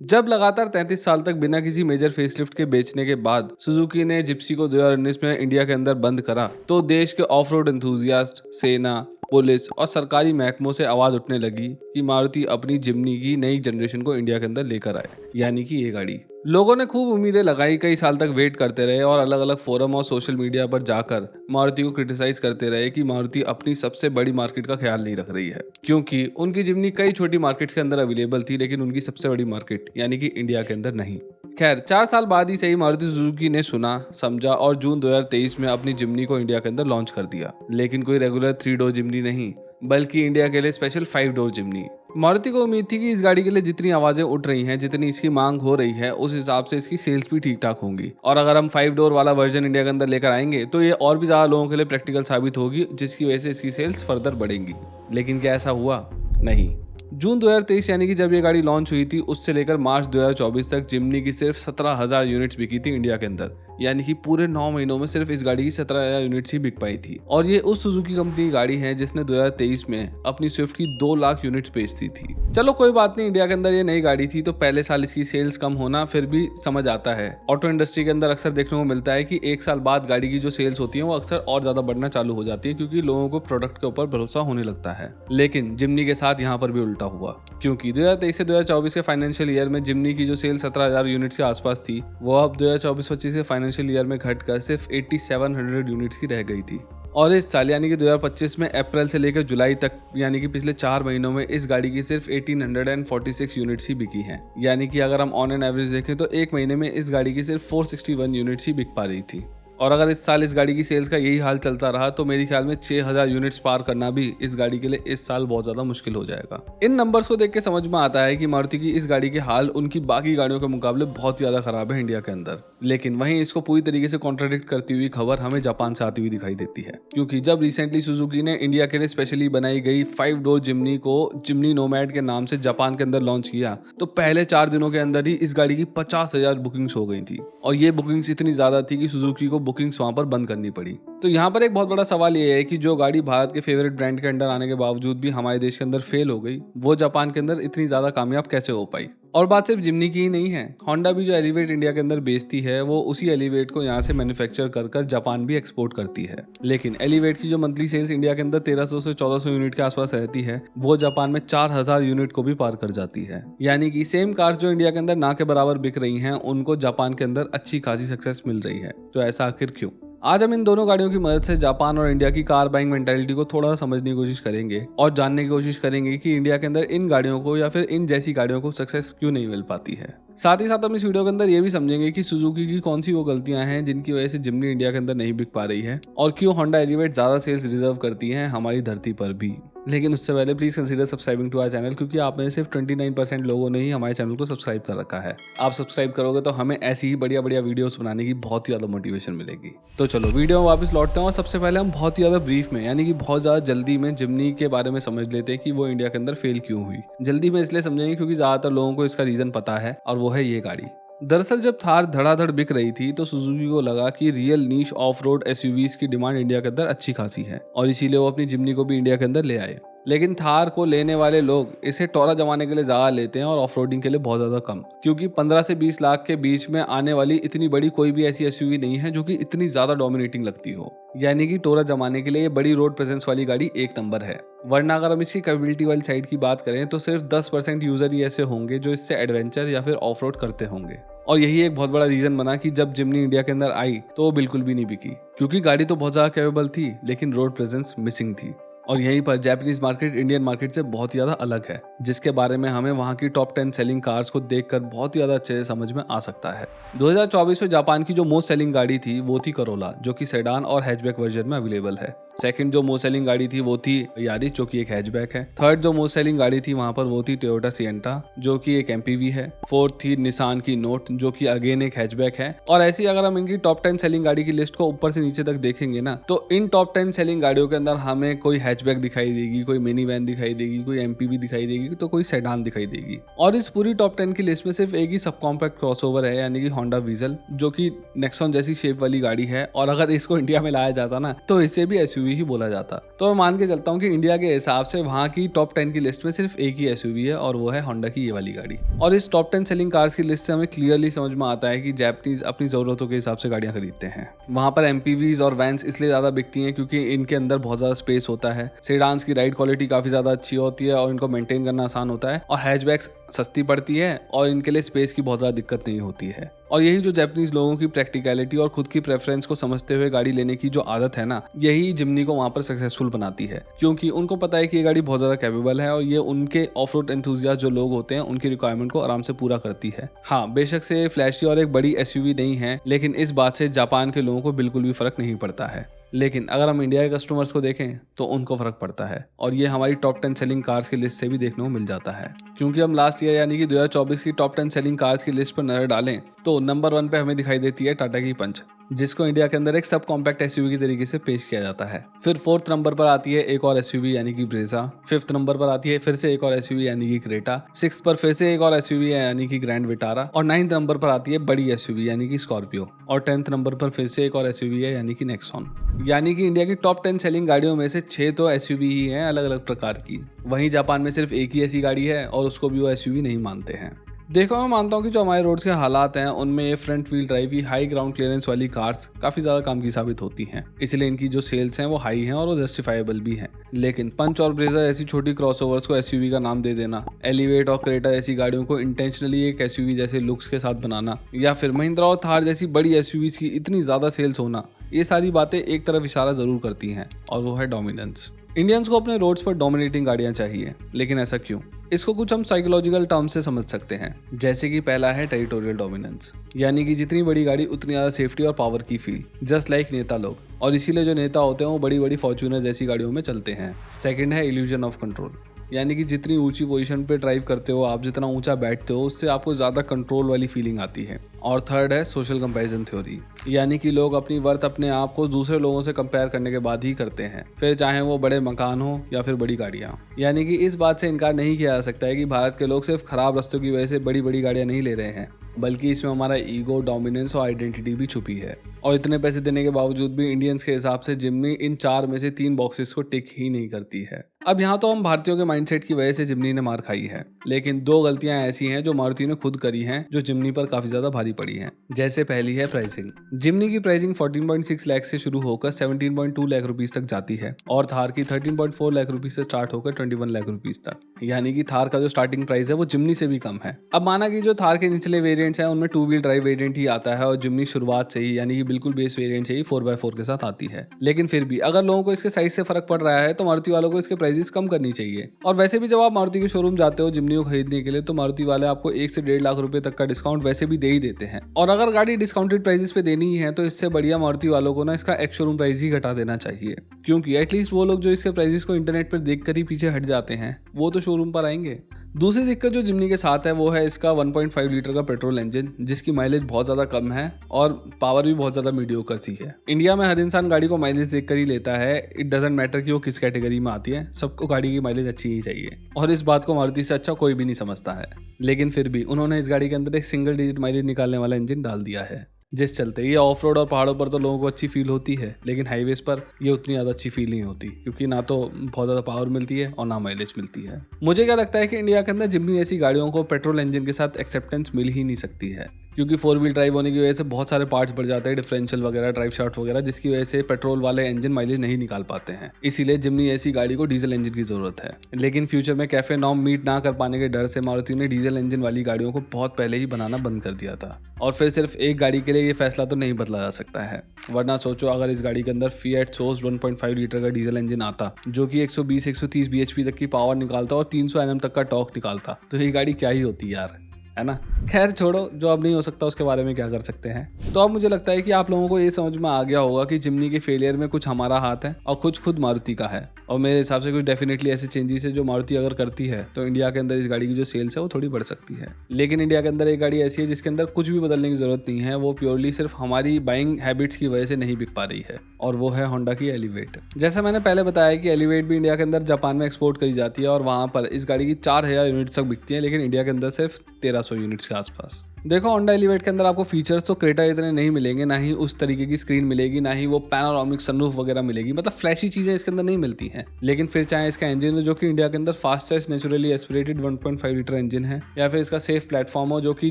जब लगातार 33 साल तक बिना किसी मेजर फेसलिफ्ट के बेचने के बाद सुजुकी ने जिप्सी को 2019 में इंडिया के अंदर बंद करा, तो देश के ऑफ रोड एंथुजियास्ट, सेना, पुलिस और सरकारी महकमों से आवाज उठने लगी कि मारुति अपनी जिम्नी की नई जनरेशन को इंडिया के अंदर लेकर आए, यानी कि ये गाड़ी। लोगों ने खूब उम्मीदें लगाई, कई साल तक वेट करते रहे और अलग अलग फोरम और सोशल मीडिया पर जाकर मारुति को क्रिटिसाइज करते रहे कि मारुति अपनी सबसे बड़ी मार्केट का ख्याल नहीं रख रही है, क्योंकि उनकी जिम्नी कई छोटी मार्केट्स के अंदर अवेलेबल थी, लेकिन उनकी सबसे बड़ी मार्केट यानी कि इंडिया के अंदर नहीं। खैर, 4 साल बाद ही सही मारुति सुजुकी ने सुना, समझा और जून 2023 में अपनी जिम्नी को इंडिया के अंदर लॉन्च कर दिया। लेकिन कोई रेगुलर 3 डोर जिम्नी नहीं, बल्कि इंडिया के लिए स्पेशल 5 डोर जिम्नी। मारुति को उम्मीद थी कि इस गाड़ी के लिए जितनी आवाजें उठ रही हैं, जितनी इसकी मांग हो रही है, उस हिसाब से इसकी सेल्स भी ठीक ठाक होंगी, और अगर हम 5 डोर वाला वर्जन इंडिया के अंदर लेकर आएंगे तो ये और भी ज्यादा लोगों के लिए प्रैक्टिकल साबित होगी, जिसकी वजह से इसकी सेल्स फर्दर बढ़ेंगी। लेकिन क्या ऐसा हुआ? नहीं। जून 2023 यानी कि जब ये गाड़ी लॉन्च हुई थी, उससे लेकर मार्च 2024 तक जिम्नी की सिर्फ 17,000 यूनिट्स बिकी थी इंडिया के अंदर, यानी कि पूरे 9 महीनों में सिर्फ इस गाड़ी की 17,000 यूनिट्स ही बिक पाई थी। और ये उस सुजुकी कंपनी की गाड़ी है जिसने 2023 में अपनी स्विफ्ट की 2 लाख यूनिट्स बेची थी। चलो कोई बात नहीं, इंडिया के अंदर ये नई गाड़ी थी तो पहले साल इसकी सेल्स कम होना फिर भी समझ आता है। ऑटो इंडस्ट्री के अंदर अक्सर देखने को मिलता है कि 1 साल बाद गाड़ी की जो सेल्स होती है वो अक्सर और ज्यादा बढ़ना चालू हो जाती है, क्योंकि लोगों को प्रोडक्ट के ऊपर भरोसा होने लगता है। लेकिन जिम्नी के साथ यहाँ पर भी उल्टा हुआ, क्योंकि 2023 से 2024 के फाइनेंशियल ईयर में जिम्नी की जो सेल 17,000 यूनिट्स के आसपास थी, वो अब 2024-25 के फाइनेंशियल ईयर में घटकर सिर्फ 8700 यूनिट्स की रह गई थी। और इस साल यानी कि 2025 में अप्रैल से लेकर जुलाई तक, यानी कि पिछले 4 महीनों में इस गाड़ी की सिर्फ 1846 यूनिट्स ही बिकी हैं। यानी कि अगर हम ऑन एन एवरेज देखें तो एक महीने में इस गाड़ी की सिर्फ 461 यूनिट्स ही बिक पा रही थी। और अगर इस साल इस गाड़ी की सेल्स का यही हाल चलता रहा तो मेरे ख्याल में 6000 यूनिट्स पार करना भी इस गाड़ी के लिए इस साल बहुत ज्यादा मुश्किल हो जाएगा। इन नंबर्स को देख के समझ में आता है कि मारुति की इस गाड़ी के हाल उनकी बाकी गाड़ियों के मुकाबले बहुत ज्यादा खराब है इंडिया के अंदर। लेकिन वहीं इसको पूरी तरीके से कॉन्ट्राडिक्ट करती हुई खबर हमें जापान से आती हुई दिखाई देती है, क्योंकि जब रिसेंटली सुजुकी ने इंडिया के लिए स्पेशली बनाई गई 5 डोर जिम्नी को जिम्नी नोमैड के नाम से जापान के अंदर लॉन्च किया, तो पहले 4 दिनों के अंदर ही इस गाड़ी की 50,000 बुकिंग्स हो गई थी। और ये बुकिंग्स इतनी ज्यादा थी कि सुजुकी को बुकिंग्स वहां पर बंद करनी पड़ी। तो यहाँ पर एक बहुत बड़ा सवाल ये है कि जो गाड़ी भारत के फेवरेट ब्रांड के अंडर आने के बावजूद भी हमारे देश के अंदर फेल हो गई, वो जापान के अंदर इतनी ज्यादा कामयाब कैसे हो पाई। और बात सिर्फ जिम्नी की ही नहीं है, होंडा भी जो एलिवेट इंडिया के अंदर बेचती है, वो उसी एलिवेट को यहाँ से मैन्युफैक्चर कर जापान भी एक्सपोर्ट करती है। लेकिन एलिवेट की जो मंथली सेल्स इंडिया के अंदर 1300 से 1400 यूनिट के आसपास रहती है, वो जापान में 4000 यूनिट को भी पार कर जाती है। यानी कि सेम कार्स जो इंडिया के अंदर ना के बराबर बिक रही हैं, उनको जापान के अंदर अच्छी खासी सक्सेस मिल रही है। तो ऐसा आखिर क्यों? आज हम इन दोनों गाड़ियों की मदद से जापान और इंडिया की कार बाइंग मेंटालिटी को थोड़ा सा समझने की कोशिश करेंगे और जानने की कोशिश करेंगे कि इंडिया के अंदर इन गाड़ियों को या फिर इन जैसी गाड़ियों को सक्सेस क्यों नहीं मिल पाती है। साथ ही साथ हम इस वीडियो के अंदर ये भी समझेंगे कि सुजुकी की कौन सी वो गलतियां हैं जिनकी वजह से जिम्नी इंडिया के अंदर नहीं बिक पा रही है, और क्यों होंडा एलिवेट ज्यादा सेल्स रिजर्व करती है हमारी धरती पर भी। लेकिन उससे पहले please consider subscribing to our channel, क्योंकि आप में सिर्फ 29% लोगों ने ही हमारे चैनल को सब्सक्राइब कर रखा है। आप सब्सक्राइब करोगे तो हमें ऐसी ही बढ़िया बढ़िया वीडियोस बनाने की बहुत ही ज्यादा मोटिवेशन मिलेगी। तो चलो वीडियो में वापस लौटते हैं और सबसे पहले हम बहुत ही ज्यादा ब्रीफ में, यानी कि बहुत ज्यादा जल्दी में जिम्नी के बारे में समझ लेते हैं कि वो इंडिया के अंदर फेल क्यों हुई। जल्दी में इसलिए समझेंगे क्योंकि ज्यादातर लोगों को इसका रीजन पता है, और वो है ये गाड़ी। दरअसल जब थार धड़ाधड़ बिक रही थी तो सुजुकी को लगा कि real niche of road SUVs की डिमांड इंडिया के अंदर अच्छी खासी है, और इसीलिए वो अपनी जिम्नी को भी इंडिया के अंदर ले आए। लेकिन थार को लेने वाले लोग इसे टोरा जमाने के लिए ज्यादा लेते हैं और ऑफ रोडिंग के लिए बहुत ज्यादा कम, क्योंकि 15 से 20 लाख के बीच में आने वाली इतनी बड़ी कोई भी ऐसी एसयूवी नहीं है जो कि इतनी ज्यादा डोमिनेटिंग लगती हो। यानी कि टोरा जमाने के लिए ये बड़ी रोड प्रेजेंस वाली गाड़ी एक नंबर है। वरना अगर हम इसकी कैपेबिलिटी वाली साइड की बात करें तो सिर्फ 10% यूजर ही ऐसे होंगे जो इससे एडवेंचर या फिर ऑफ रोड करते होंगे। और यही एक बहुत बड़ा रीजन बना कि जब जिम्नी इंडिया के अंदर आई तो वो बिल्कुल भी नहीं बिकी, क्योंकि गाड़ी तो बहुत ज्यादा कैपेबल थी लेकिन रोड प्रेजेंस मिसिंग थी। और यहीं पर जापानीज मार्केट इंडियन मार्केट से बहुत ही ज्यादा अलग है, जिसके बारे में हमें वहां की टॉप 10 सेलिंग कार्स को देखकर बहुत ही ज्यादा अच्छे से समझ में आ सकता है। 2024 में जापान की जो मोस्ट सेलिंग गाड़ी थी वो थी करोला, जो कि सेडान और हैचबैक वर्जन में अवेलेबल है। सेकंड जो मोस्ट सेलिंग गाड़ी थी वो थी यारिस, जो कि एक हैचबैक है। थर्ड जो मोस्ट सेलिंग गाड़ी थी वहां पर वो थी टोयोटा सिएंटा, जो कि एक एमपीवी है। फोर्थ थी निसान की नोट, जो कि अगेन एक हैचबैक है। और ऐसी अगर हम इनकी टॉप 10 सेलिंग गाड़ी की लिस्ट को ऊपर से नीचे तक देखेंगे ना, तो इन टॉप 10 सेलिंग गाड़ियों के अंदर हमें कोई हैचबैक दिखाई देगी, कोई मिनी वैन दिखाई देगी, कोई एमपीवी दिखाई देगी, तो कोई सेडान दिखाई देगी। और इस पूरी टॉप 10 की लिस्ट में सिर्फ एक ही सब कॉम्पैक्ट क्रॉसओवर है, यानी कि होंडा वीजल, जो कि नेक्सॉन जैसी शेप वाली गाड़ी है। और अगर इसको इंडिया में लाया जाता ना तो इसे भी एसयूवी एसयूवी ही बोला जाता। तो मैं मान के चलता हूँ कि इंडिया के हिसाब से वहाँ की टॉप 10 की लिस्ट में सिर्फ एक ही एसयूवी है और वो है होंडा की ये वाली गाड़ी। और इस टॉप 10 सेलिंग कार्स की लिस्ट से हमें क्लियरली समझ में आता है कि जापानीज अपनी जरूरतों के हिसाब से गाड़ियां खरीदते हैं। वहाँ पर एमपीवीज और वैन्स इसलिए ज्यादा बिकती हैं क्योंकि इनके अंदर बहुत ज्यादा स्पेस होता है, सेडान्स की राइड क्वालिटी काफी ज्यादा अच्छी होती है और इनको मेंटेन करना आसान होता है, और हैचबैक्स सस्ती पड़ती है और इनके लिए स्पेस की बहुत ज्यादा दिक्कत नहीं होती है। और यही जो जापानीज लोगों की प्रैक्टिकलिटी और खुद की प्रेफरेंस को समझते हुए गाड़ी लेने की जो आदत है ना, यही जिम्नी को वहां पर सक्सेसफुल बनाती है, क्योंकि उनको पता है कि ये गाड़ी बहुत ज्यादा कैपेबल है और ये उनके ऑफ रोड एंथुजियास्ट जो लोग होते हैं उनकी रिक्वायरमेंट को आराम से पूरा करती है। हाँ, बेशक से फ्लैशी और एक बड़ी एसयूवी नहीं है, लेकिन इस बात से जापान के लोगों को बिल्कुल भी फर्क नहीं पड़ता है। लेकिन अगर हम इंडिया के कस्टमर्स को देखें तो उनको फर्क पड़ता है, और ये हमारी टॉप 10 सेलिंग कार्स की लिस्ट से भी देखने को मिल जाता है। क्योंकि हम लास्ट ईयर यानी कि 2024 की टॉप 10 सेलिंग कार्स की लिस्ट पर नजर डालें तो नंबर 1 पे हमें दिखाई देती है टाटा की पंच, जिसको इंडिया के अंदर एक सब कॉम्पैक्ट एसयूवी की तरीके से पेश किया जाता है। फिर 4th नंबर पर आती है एक और एसयूवी यानी कि ब्रेजा। 5th नंबर पर आती है फिर से एक और एसयूवी यानी कि क्रेटा। 6th पर फिर से एक और एसयूवी यानी कि ग्रैंड विटारा। और 9th नंबर पर आती है बड़ी एसयूवी यानी कि स्कॉर्पियो। और 10th नंबर पर फिर से एक और एसयूवी है यानी कि नेक्सॉन। यानी कि इंडिया की टॉप 10 सेलिंग गाड़ियों में से 6 तो एसयूवी ही हैं अलग अलग प्रकार की। वहीं जापान में सिर्फ एक ही ऐसी गाड़ी है और उसको भी वो एसयूवी नहीं मानते हैं। देखो, मैं मानता हूँ कि जो हमारे रोड्स के हालात हैं उनमें ये फ्रंट व्हील ड्राइव ही हाई ग्राउंड क्लियरेंस वाली कार्स काफी ज्यादा काम की साबित होती हैं, इसलिए इनकी जो सेल्स हैं वो हाई हैं और वो जस्टिफाइबल भी हैं। लेकिन पंच और ब्रेजा ऐसी छोटी क्रॉसओवर्स को एसयूवी का नाम दे देना, एलिवेट और क्रेटा जैसी गाड़ियों को इंटेंशनली एक एसयूवी जैसे लुक्स के साथ बनाना, या फिर महिंद्रा और थार जैसी बड़ी एसयूवीज की इतनी ज्यादा सेल्स होना, ये सारी बातें एक तरफ इशारा जरूर करती हैं, और वो है डोमिनेंस। इंडियंस को अपने रोड्स पर डोमिनेटिंग गाड़ियां चाहिए, लेकिन ऐसा क्यों? इसको कुछ हम साइकोलॉजिकल टर्म से समझ सकते हैं, जैसे कि पहला है टेरिटोरियल डोमिनेंस, यानी कि जितनी बड़ी गाड़ी उतनी ज्यादा सेफ्टी और पावर की फील, जस्ट लाइक नेता लोग, और इसीलिए जो नेता होते हैं वो बड़ी बड़ी फॉर्च्यूनर जैसी गाड़ियों में चलते हैं। सेकंड है इल्यूजन ऑफ कंट्रोल, यानी कि जितनी ऊंची पोजीशन पे ड्राइव करते हो आप, जितना ऊंचा बैठते हो, उससे आपको ज़्यादा कंट्रोल वाली फीलिंग आती है। और थर्ड है सोशल कंपैरिजन थ्योरी, यानी कि लोग अपनी वर्थ अपने आप को दूसरे लोगों से कंपेयर करने के बाद ही करते हैं, फिर चाहे वो बड़े मकान हो या फिर बड़ी गाड़ियाँ। यानी कि इस बात से इनकार नहीं किया जा सकता है कि भारत के लोग सिर्फ खराब रास्तों की वजह से बड़ी बड़ी गाड़ियाँ नहीं ले रहे हैं, बल्कि इसमें हमारा ईगो, डोमिनेंस और आइडेंटिटी भी छुपी है। और इतने पैसे देने के बावजूद भी इंडियंस के हिसाब से जिम्नी इन 4 में से 3 बॉक्सेस को टिक ही नहीं करती है। अब यहाँ तो हम भारतीयों के माइंडसेट की वजह से जिम्नी ने मार खाई है, लेकिन 2 गलतियां ऐसी हैं जो मारुति ने खुद करी हैं जो जिम्नी पर काफी ज्यादा भारी पड़ी हैं। जैसे पहली है प्राइसिंग। जिम्नी की प्राइसिंग 14.6 लाख से शुरू होकर 17.2 लाख रुपीस तक जाती है, और थार की 13.4 लाख रुपीस से स्टार्ट होकर 21 लाख रुपीस तक। यानी कि थार का जो स्टार्टिंग प्राइस है वो जिम्नी से भी कम है। अब माना कि जो थार के निचले वेरिएंट्स हैं उनमें 2 व्हील ड्राइव वेरिएंट ही आता है और जिम्नी शुरुआत से ही यानी कि बिल्कुल बेस वेरिएंट से ही 4x4 के साथ आती है। लेकिन फिर भी अगर लोगों को इसके साइज से फर्क पड़ रहा है तो मारुति वालों को इसके प्राइसेस कम करनी चाहिए। और वैसे भी जब आप मारुति के शोरूम जाते हो जिम्नी को खरीदने के लिए तो मारुति वाले आपको 1 से 1.5 लाख रुपए तक का डिस्काउंट वैसे भी दे ही देते हैं। और अगर गाड़ी डिस्काउंटेड प्राइसेस पे देनी ही है तो इससे बढ़िया मारुति वालों को ना इसका एक्स शोरूम प्राइस ही घटा देना चाहिए, क्योंकि एटलीस्ट वो लोग जो इसके प्राइसेस को इंटरनेट पर देखकर ही पीछे हट जाते हैं वो तो शोरूम पर आएंगे। दूसरी दिक्कत जो जिम्नी के साथ है वो है इसका 1.5 लीटर का पेट्रोल इंजन, जिसकी माइलेज बहुत ज़्यादा कम है और पावर भी बहुत ज़्यादा मीडियोकर सी है। इंडिया में हर इंसान गाड़ी को माइलेज देखकर ही लेता है, इट डजंट मैटर कि वो किस कैटेगरी में आती है, सबको गाड़ी की माइलेज अच्छी ही चाहिए, और इस बात को मारुति से अच्छा कोई भी नहीं समझता है। लेकिन फिर भी उन्होंने इस गाड़ी के अंदर एक सिंगल डिजिट माइलेज निकालने वाला इंजन डाल दिया है, जिस चलते ये ऑफ रोड और पहाड़ों पर तो लोगों को अच्छी फील होती है, लेकिन हाईवेज पर ये उतनी ज़्यादा अच्छी फील नहीं होती, क्योंकि ना तो बहुत ज़्यादा पावर मिलती है और ना माइलेज मिलती है। मुझे क्या लगता है कि इंडिया के अंदर जिम्नी ऐसी गाड़ियों को पेट्रोल इंजन के साथ एक्सेप्टेंस मिल ही नहीं सकती है, क्योंकि 4 व्हील ड्राइव होने की वजह से बहुत सारे पार्ट्स बढ़ जाते हैं, डिफरेंशियल वगैरह, ड्राइव शाफ्ट वगैरह, जिसकी वजह से पेट्रोल वाले इंजन माइलेज नहीं निकाल पाते हैं। इसीलिए जिम्नी ऐसी गाड़ी को डीजल इंजन की जरूरत है। लेकिन फ्यूचर में कैफे नॉर्म मीट ना कर पाने के डर से मारुति ने डीजल इंजन वाली गाड़ियों को बहुत पहले ही बनाना बंद कर दिया था। और फिर सिर्फ एक गाड़ी के लिए ये फैसला तो नहीं बदला जा सकता है, वरना सोचो अगर इस गाड़ी के अंदर फिएट सोर्स 1.5 लीटर का डीजल इंजन आता जो कि 120-130 bhp तक की पावर निकालता और 300 Nm तक का टॉर्क निकालता, तो ये गाड़ी क्या ही होती यार, है ना। खैर छोड़ो, जो अब नहीं हो सकता उसके बारे में क्या कर सकते हैं। तो अब मुझे लगता है कि आप लोगों को ये समझ में आ गया होगा कि जिम्नी के फेलियर में कुछ हमारा हाथ है और कुछ खुद मारुति का है, और मेरे हिसाब से कुछ डेफिनेटली ऐसे चेंजेस है जो मारुति अगर करती है तो इंडिया के अंदर इस गाड़ी की जो सेल्स है वो थोड़ी बढ़ सकती है। लेकिन इंडिया के अंदर एक गाड़ी ऐसी है जिसके अंदर कुछ भी बदलने की जरूरत नहीं है, वो प्योरली सिर्फ हमारी बाइंग हैबिट्स की वजह से नहीं बिक पा रही है, और वो है होंडा की एलिवेट। जैसे मैंने पहले बताया कि एलिवेट भी इंडिया के अंदर जापान में एक्सपोर्ट करी जाती है और वहाँ पर इस गाड़ी की 4000 यूनिट्स तक बिकती है, लेकिन इंडिया के अंदर सिर्फ 1300 यूनिट्स के आसपास। देखो होंडा एलिवेट के अंदर आपको फीचर्स तो क्रेटा इतने नहीं मिलेंगे, ना ही उस तरीके की स्क्रीन मिलेगी, ना ही वो पैनोरामिक सनरूफ वगैरह मिलेगी, मतलब फ्लैशी चीजें इसके अंदर नहीं मिलती हैं। लेकिन फिर चाहे इसका इंजन हो जो कि इंडिया के अंदर fastest naturally aspirated 1.5 litre engine है, या फिर इसका सेफ प्लेटफॉर्म हो जो कि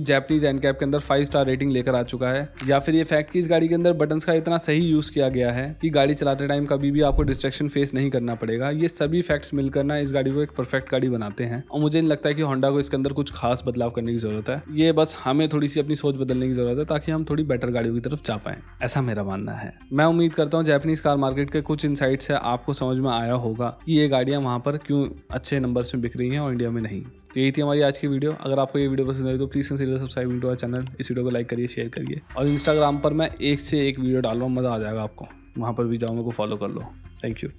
जैपनीज एनकैप के अंदर 5 स्टार रेटिंग लेकर आ चुका है, या फिर ये फैक्ट कि इस गाड़ी के अंदर बटन्स का इतना सही यूज किया गया है कि गाड़ी चलाते टाइम कभी भी आपको डिस्ट्रैक्शन फेस नहीं करना पड़ेगा, ये सभी फैक्ट्स मिलकर ना इस गाड़ी को एक परफेक्ट गाड़ी बनाते हैं। और मुझे नहीं लगता है कि होंडा को इसके अंदर कुछ खास बदलाव करने की जरूरत है, ये बस हमें थोड़ी सी अपनी सोच बदलने की जरूरत है ताकि हम थोड़ी बेटर गाड़ियों की तरफ जा पाएं, ऐसा मेरा मानना है। मैं उम्मीद करता हूं जापानीज कार मार्केट के कुछ इनसाइट से आपको समझ में आया होगा कि ये गाड़ियां वहां पर क्यों अच्छे नंबर्स में बिक रही हैं और इंडिया में नहीं। तो यही थी हमारी आज की वीडियो। अगर आपको ये वीडियो पसंद आई तो please consider subscribing to our channel. इस वीडियो को लाइक करिए, शेयर करिए, और इंस्टाग्राम पर मैं एक से एक वीडियो डाल रहा हूँ, मज़ा आ जाएगा आपको, वहाँ पर भी जाओ, मेरे को फॉलो कर लो। Thank you.